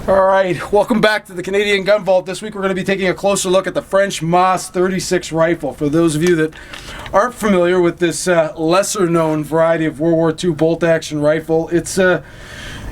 Alright, welcome back to the Canadian Gun Vault. This week we're going to be taking a closer look at the French MAS-36 rifle. For those of you that aren't familiar with this lesser known variety of World War II bolt-action rifle, it's a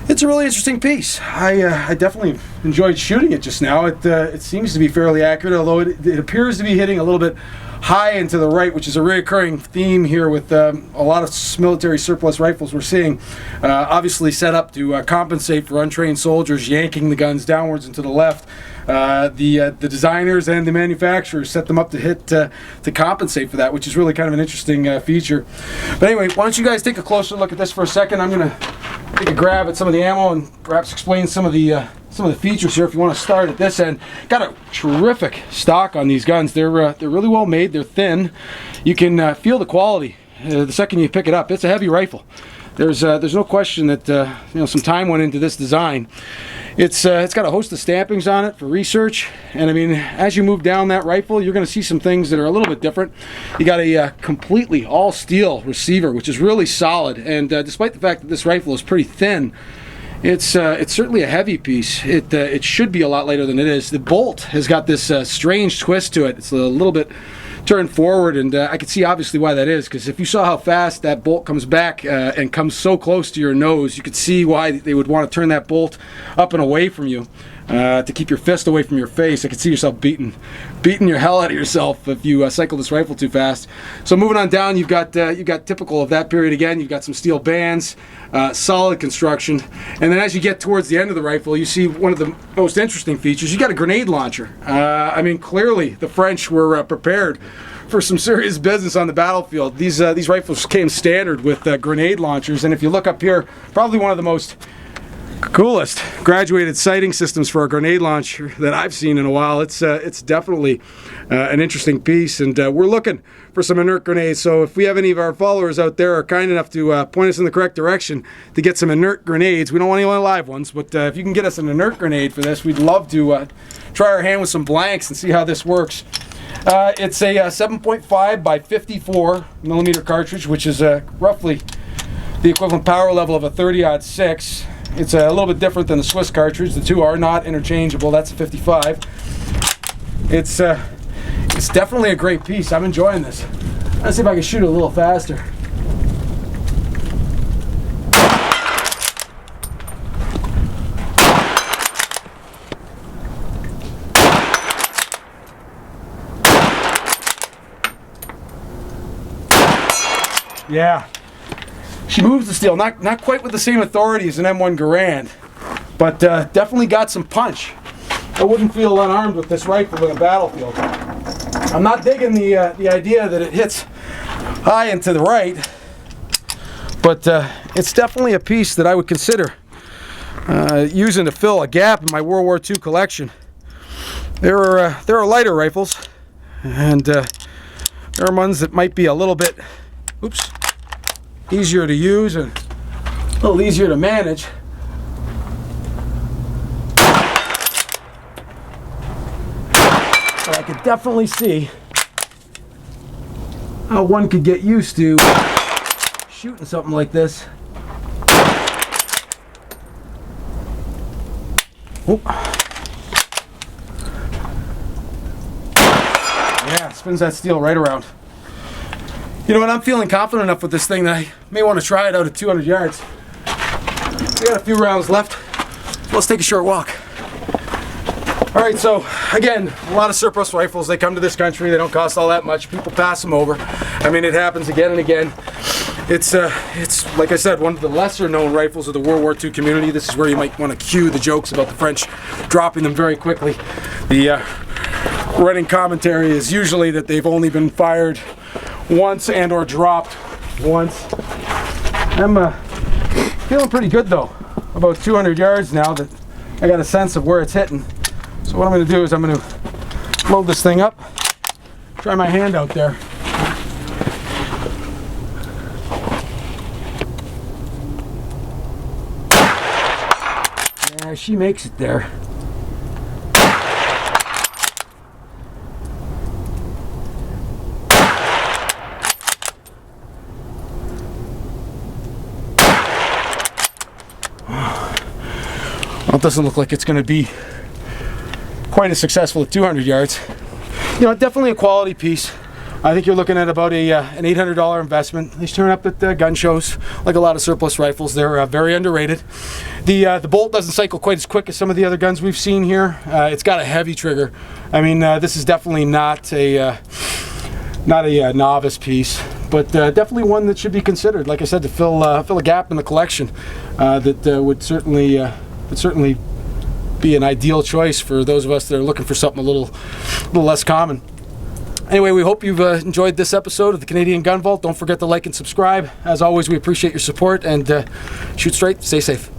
really interesting piece. I definitely enjoyed shooting it just now. It seems to be fairly accurate, although it appears to be hitting a little bit high and to the right, which is a recurring theme here with a lot of military surplus rifles we're seeing. Obviously set up to compensate for untrained soldiers yanking the guns downwards and to the left. The designers and the manufacturers set them up to hit to compensate for that, which is really kind of an interesting feature. But anyway, why don't you guys take a closer look at this for a second. I'm going to take a grab at some of the ammo and perhaps explain some of the features here. If you want to start at this end, got a terrific stock on these guns. They're really well made. They're thin. You can feel the quality the second you pick it up. It's a heavy rifle. There's no question that some time went into this design. It's got a host of stampings on it for research, and I mean, as you move down that rifle, you're going to see some things that are a little bit different. You got a completely all steel receiver, which is really solid, and despite the fact that this rifle is pretty thin, it's certainly a heavy piece. It should be a lot lighter than it is. The bolt has got this strange twist to it. It's a little bit turned forward, and I can see obviously why that is, because if you saw how fast that bolt comes back and comes so close to your nose, you could see why they would want to turn that bolt up and away from you to keep your fist away from your face. I could see yourself beating your hell out of yourself if you cycle this rifle too fast. So moving on down, you've got typical of that period again. You've got some steel bands, solid construction, and then as you get towards the end of the rifle, you see one of the most interesting features. You got a grenade launcher. I mean, clearly the French were prepared for some serious business on the battlefield. These rifles came standard with grenade launchers, and if you look up here, probably one of the most coolest graduated sighting systems for a grenade launcher that I've seen in a while. It's definitely an interesting piece, and we're looking for some inert grenades. So if we have any of our followers out there are kind enough to point us in the correct direction to get some inert grenades, we don't want any live ones, but if you can get us an inert grenade for this, we'd love to try our hand with some blanks and see how this works. It's a 7.5 by 54 millimeter cartridge, which is roughly the equivalent power level of a 30-06. It's a little bit different than the Swiss cartridge. The two are not interchangeable. That's a 55. It's definitely a great piece. I'm enjoying this. Let's see if I can shoot it a little faster. Yeah. She moves the steel, not quite with the same authority as an M1 Garand, but definitely got some punch. I wouldn't feel unarmed with this rifle in a battlefield. I'm not digging the idea that it hits high and to the right, but it's definitely a piece that I would consider using to fill a gap in my World War II collection. There are lighter rifles, and there are ones that might be a little bit, easier to use and a little easier to manage. But I could definitely see how one could get used to shooting something like this. Oop. Yeah, spins that steel right around. You know what, I'm feeling confident enough with this thing that I may want to try it out at 200 yards. We got a few rounds left, so let's take a short walk. Alright, so again, a lot of surplus rifles, they come to this country, they don't cost all that much, people pass them over. I mean, it happens again and again. It's like I said, one of the lesser known rifles of the World War II community. This is where you might want to cue the jokes about the French dropping them very quickly. The running commentary is usually that they've only been fired once and or dropped once. I'm feeling pretty good though, about 200 yards now that I got a sense of where it's hitting. So what I'm going to do is I'm going to load this thing up, try my hand out there. Yeah, she makes it there. Well, it doesn't look like it's going to be quite as successful at 200 yards. You know, definitely a quality piece. I think you're looking at about an $800 investment. They turn up at gun shows, like a lot of surplus rifles. They're very underrated. The bolt doesn't cycle quite as quick as some of the other guns we've seen here. It's got a heavy trigger. I mean, this is definitely not a novice piece, but definitely one that should be considered. Like I said, to fill a gap in the collection, that would certainly be an ideal choice for those of us that are looking for something a little less common. Anyway, we hope you've enjoyed this episode of the Canadian Gun Vault. Don't forget to like and subscribe. As always, we appreciate your support, and shoot straight, stay safe.